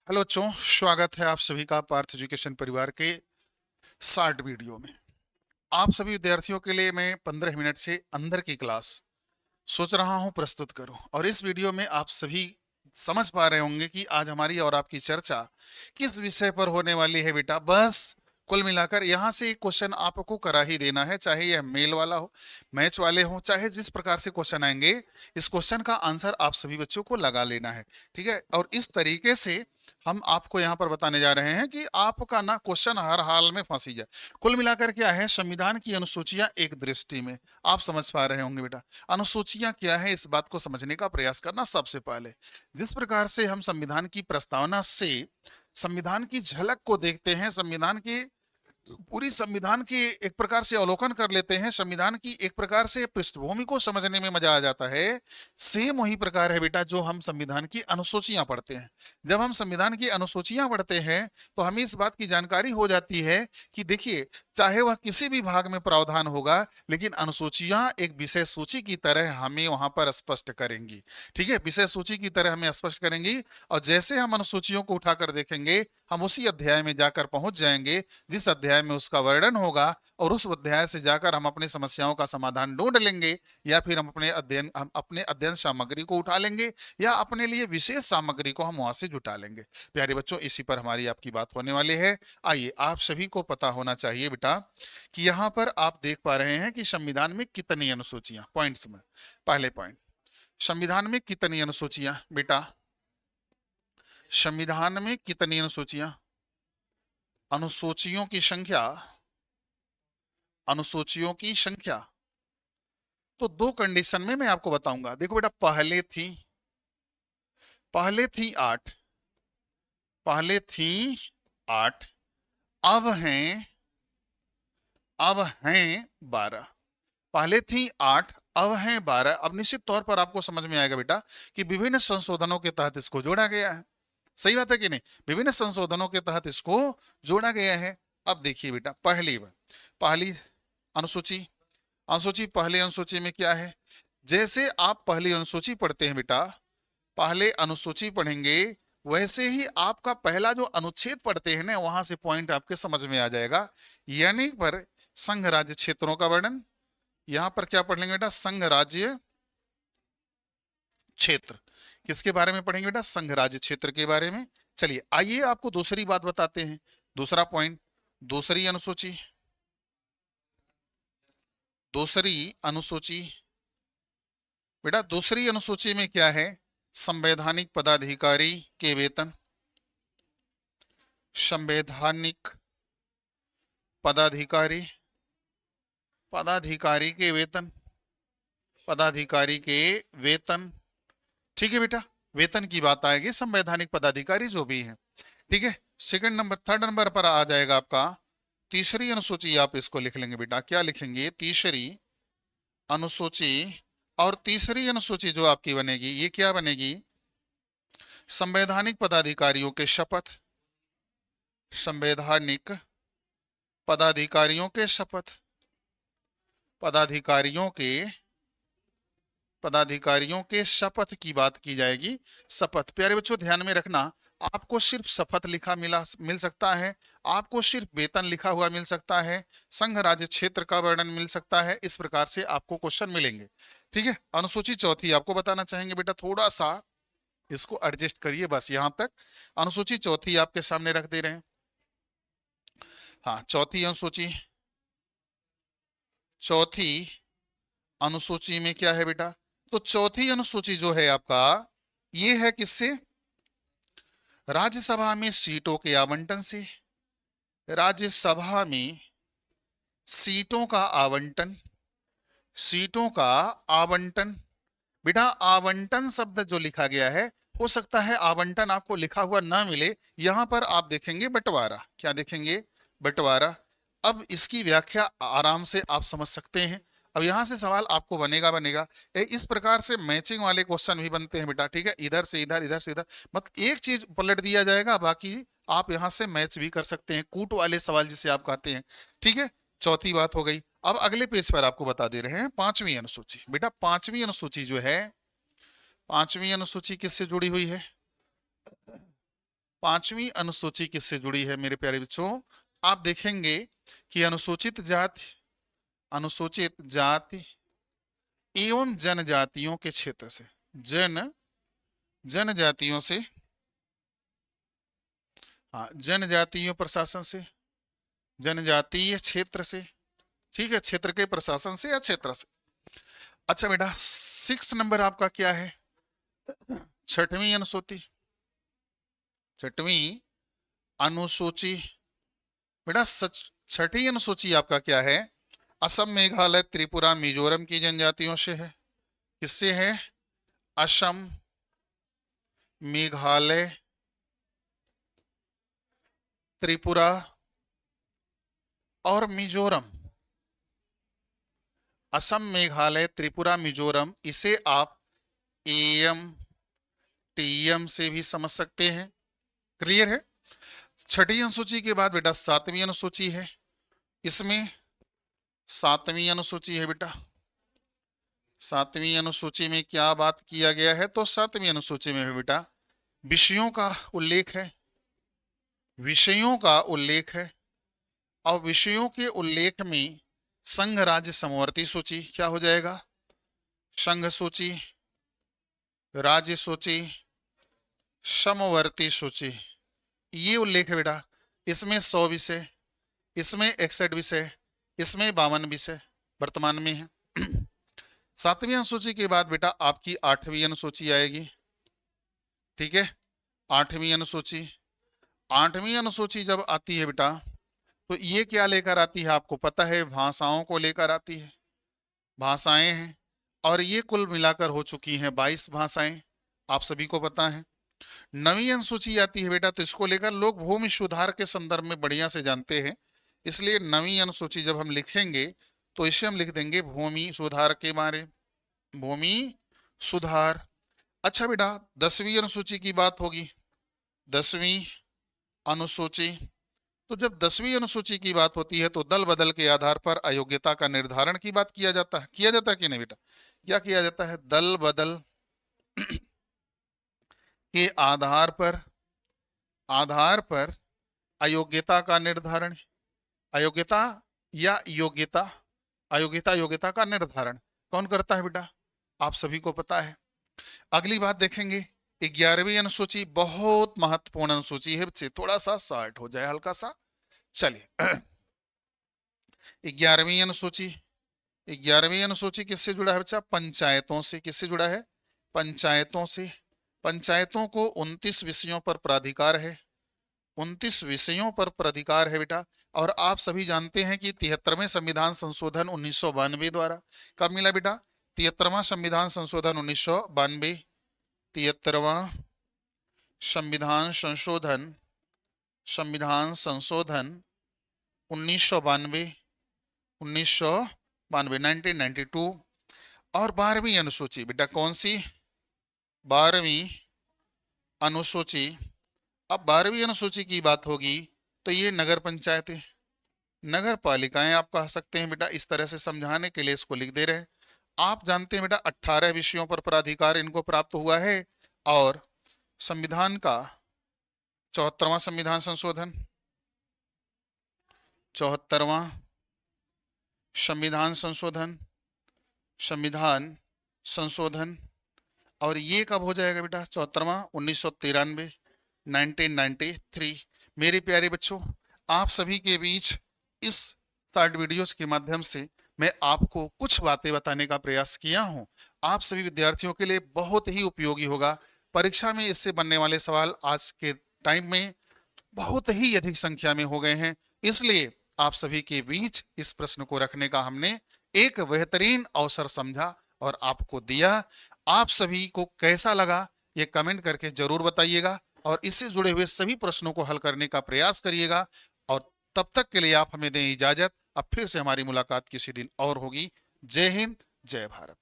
Hello बच्चों, स्वागत है आप सभी का पार्थ एजुकेशन परिवार के शॉर्ट वीडियो में। आप सभी विद्यार्थियों के लिए मैं 15 मिनट से अंदर की क्लास सोच रहा हूं प्रस्तुत करूं, और इस वीडियो में आप सभी समझ पा रहे होंगे कि आज हमारी और आपकी चर्चा किस विषय पर होने वाली है। बेटा बस कुल मिलाकर यहाँ से एक क्वेश्चन आपको करा ही देना है, चाहे यह मेल वाला हो, मैच वाले हो, चाहे जिस प्रकार से क्वेश्चन आएंगे इस क्वेश्चन का आंसर आप सभी बच्चों को लगा लेना है। ठीक है, और इस तरीके से हम आपको यहाँ पर बताने जा रहे हैं कि आपका ना क्वेश्चन हर हाल में फंसी जाए। कुल मिलाकर क्या है, संविधान की अनुसूचियां एक दृष्टि में आप समझ पा रहे होंगे। बेटा अनुसूचियां क्या है, इस बात को समझने का प्रयास करना सबसे पहले। जिस प्रकार से हम संविधान की प्रस्तावना से संविधान की झलक को देखते हैं, संविधान की पूरी संविधान की एक प्रकार से अवलोकन कर लेते हैं, संविधान की एक प्रकार से पृष्ठभूमि को समझने में मजा आ जाता है। सेम वही प्रकार है बेटा जो हम संविधान की अनुसूचियां पढ़ते हैं। जब हम संविधान की अनुसूचियां पढ़ते हैं तो हमें इस बात की जानकारी हो जाती है कि देखिए, चाहे वह किसी भी भाग में प्रावधान होगा, लेकिन अनुसूचियां एक विषय सूची की तरह हमें वहां पर स्पष्ट करेंगी। ठीक है, विषय सूची की तरह हमें स्पष्ट करेंगी, और जैसे हम अनुसूचियों को उठाकर देखेंगे हम उसी अध्याय में जाकर पहुंच जाएंगे जिस अध्याय में उसका वर्णन होगा, और उस अध्याय से जाकर हम अपनी समस्याओं का समाधान ढूंढ लेंगे, या फिर हम अपने अध्ययन सामग्री को उठा लेंगे, या अपने लिए विशेष सामग्री को हम वहां से जुटा लेंगे। प्यारे बच्चों, इसी पर हमारी आपकी बात होने वाली है। आइए, आप सभी को पता होना चाहिए बेटा कि यहाँ पर आप देख पा रहे हैं कि संविधान में कितनी अनुसूचियां, पॉइंट्स में पहले पॉइंट, संविधान में कितनी अनुसूचियां बेटा, संविधान में कितनी अनुसूचियां, अनुसूचियों की संख्या, अनुसूचियों की संख्या। तो दो कंडीशन में मैं आपको बताऊंगा। देखो बेटा, पहले थी 8, पहले थी 8, अब हैं, अब हैं 12। पहले थी 8, अब हैं 12। अब निश्चित तौर पर आपको समझ में आएगा बेटा कि विभिन्न संशोधनों के तहत इसको जोड़ा गया है। सही बात है कि नहीं? विभिन्न संशोधनों के तहत इसको जोड़ा गया है। अब देखिए बेटा, पहली अनुसूची, अनुसूची पहले अनुसूची में क्या है, जैसे आप पहली अनुसूची पढ़ते हैं बेटा, पहले अनुसूची पढ़ेंगे, वैसे ही आपका पहला जो अनुच्छेद पढ़ते हैं ना, वहां से पॉइंट आपके समझ में आ जाएगा। यानी पर संघ राज्य क्षेत्रों का वर्णन, यहां पर क्या पढ़ लेंगे बेटा, संघ राज्य क्षेत्र। किसके बारे में पढ़ेंगे बेटा, संघ राज्य क्षेत्र के बारे में। चलिए आइए आपको दूसरी बात बताते हैं, दूसरा पॉइंट, दूसरी अनुसूची, दूसरी अनुसूची। बेटा दूसरी अनुसूची में क्या है, संवैधानिक पदाधिकारी के वेतन, संवैधानिक पदाधिकारी, पदाधिकारी के वेतन, पदाधिकारी के वेतन। ठीक है बेटा, वेतन की बात आएगी, संवैधानिक पदाधिकारी जो भी है। ठीक है, सेकंड नंबर, थर्ड नंबर पर आ जाएगा आपका तीसरी अनुसूची। आप इसको लिख लेंगे बेटा, क्या लिखेंगे, तीसरी अनुसूची। और तीसरी अनुसूची जो आपकी बनेगी, ये क्या बनेगी, संवैधानिक पदाधिकारियों के शपथ, संवैधानिक पदाधिकारियों के शपथ, पदाधिकारियों के, पदाधिकारियों के शपथ की बात की जाएगी। शपथ, प्यारे बच्चों ध्यान में रखना, आपको सिर्फ शपथ लिखा मिल सकता है, आपको सिर्फ वेतन लिखा हुआ मिल सकता है, संघ राज्य क्षेत्र का वर्णन मिल सकता है। इस प्रकार से आपको क्वेश्चन मिलेंगे। ठीक है, अनुसूची चौथी आपको बताना चाहेंगे बेटा, थोड़ा सा इसको एडजस्ट करिए, बस यहां तक। अनुसूची चौथी आपके सामने रख दे रहे हैं। हाँ, चौथी अनुसूची, चौथी अनुसूची में क्या है बेटा, तो चौथी अनुसूची जो है आपका, ये है किससे, राज्यसभा में सीटों के आवंटन से। राज्यसभा में सीटों का आवंटन, सीटों का आवंटन। बेटा आवंटन शब्द जो लिखा गया है, हो सकता है आवंटन आपको लिखा हुआ ना मिले, यहां पर आप देखेंगे बंटवारा। क्या देखेंगे, बंटवारा। अब इसकी व्याख्या आराम से आप समझ सकते हैं। अब यहां से सवाल आपको बनेगा इस प्रकार से मैचिंग वाले क्वेश्चन भी बनते हैं बेटा। ठीक है, इधर से इधर, इधर से इधर, मत एक चीज पलट दिया जाएगा, बाकी आप यहां से मैच भी कर सकते हैं, कूट वाले सवाल जिसे आप कहते हैं। ठीक है, चौथी बात हो गई। अब अगले पेज पर आपको बता दे रहे हैं पांचवी अनुसूची। बेटा पांचवी अनुसूची जो है, पांचवी अनुसूची किससे जुड़ी हुई है, 5वीं अनुसूची किससे जुड़ी है मेरे प्यारे बच्चों? आप देखेंगे कि अनुसूचित जाति एवं जनजातियों के क्षेत्र से, जनजातियों से, हाँ, जनजातीय प्रशासन से, जनजातीय क्षेत्र से, ठीक है, क्षेत्र के प्रशासन से या क्षेत्र से। अच्छा बेटा 6 नंबर आपका क्या है? 6वीं अनुसूची, 6वीं अनुसूची बेटा 6ठी अनुसूची आपका क्या है? असम, मेघालय, त्रिपुरा, मिजोरम की जनजातियों से है। किससे है? असम, मेघालय, त्रिपुरा और मिजोरम। असम, मेघालय, त्रिपुरा, मिजोरम, इसे आप एम टीएम से भी समझ सकते हैं। क्लियर है? 6ठी अनुसूची के बाद बेटा 7वीं अनुसूची है। इसमें 7वीं अनुसूची है बेटा। 7वीं अनुसूची में क्या बात किया गया है? तो 7वीं अनुसूची में है बेटा विषयों का उल्लेख है, विषयों का उल्लेख है। और विषयों के उल्लेख में संघ राज्य समवर्ती सूची क्या हो जाएगा? संघ सूची, राज्य सूची, समवर्ती सूची, ये उल्लेख है बेटा। इसमें 100 विषय, इसमें 61 विषय, इसमें 52 विषय वर्तमान में है। 7वीं अनुसूची के बाद बेटा आपकी 8वीं अनुसूची आएगी। ठीक है, 8वीं अनुसूची। 8वीं अनुसूची जब आती है बेटा तो ये क्या लेकर आती है? आपको पता है, भाषाओं को लेकर आती है। भाषाएं हैं और ये कुल मिलाकर हो चुकी हैं 22 भाषाएं, आप सभी को पता है। 9वीं अनुसूची आती है बेटा तो इसको लेकर लोग भूमि सुधार के संदर्भ में बढ़िया से जानते हैं, इसलिए 9वीं अनुसूची जब हम लिखेंगे तो इसे हम लिख देंगे भूमि सुधार के बारे, भूमि सुधार। अच्छा बेटा 10वीं अनुसूची की बात होगी। 10वीं अनुसूची, तो जब 10वीं अनुसूची की बात होती है तो दल बदल के आधार पर अयोग्यता का निर्धारण की बात किया जाता है। किया जाता है कि नहीं बेटा? क्या किया जाता है? दल बदल के आधार पर अयोग्यता का निर्धारण, अयोग्यता या योग्यता, योग्यता का निर्धारण कौन करता है बेटा? आप सभी को पता है। अगली बात देखेंगे 11वीं अनुसूची, बहुत महत्वपूर्ण अनुसूची है बच्चे, थोड़ा सा शॉर्ट हो जाए हल्का सा। चलिए 11वीं अनुसूची। 11वीं अनुसूची किससे जुड़ा है बच्चा? पंचायतों से। किससे जुड़ा है? पंचायतों से। पंचायतों को 29 विषयों पर प्राधिकार है, 29 विषयों पर प्राधिकार है बेटा। और आप सभी जानते हैं कि 73वें संविधान संशोधन 1992 द्वारा कब मिला बेटा? 73वां संविधान संशोधन 1992, 73वां संविधान संशोधन 1992, 1992। और 12वीं अनुसूची बेटा कौन सी? 12वीं अनुसूची। अब 12वीं अनुसूची की बात होगी तो ये नगर पंचायतें, नगर पालिकाएं आप कह सकते हैं बेटा। इस तरह से समझाने के लिए इसको लिख दे रहे हैं। आप जानते हैं बेटा 18 विषयों पर प्राधिकार इनको प्राप्त हुआ है। और संविधान का 74वां संविधान संशोधन, 74वां संविधान संशोधन, और ये कब हो जाएगा बेटा? 74वां 1993, 1993। मेरे प्यारे बच्चों, आप सभी के बीच इस शॉर्ट वीडियोस के माध्यम से मैं आपको कुछ बातें बताने का प्रयास किया हूं। आप सभी विद्यार्थियों के लिए बहुत ही उपयोगी होगा। परीक्षा में इससे बनने वाले सवाल आज के टाइम में बहुत ही अधिक संख्या में हो गए हैं, इसलिए आप सभी के बीच इस प्रश्न को रखने का हमने एक बेहतरीन अवसर समझा और आपको दिया। आप सभी को कैसा लगा ये कमेंट करके जरूर बताइएगा और इससे जुड़े हुए सभी प्रश्नों को हल करने का प्रयास करिएगा। और तब तक के लिए आप हमें दें इजाजत। अब फिर से हमारी मुलाकात किसी दिन और होगी। जय हिंद, जय भारत।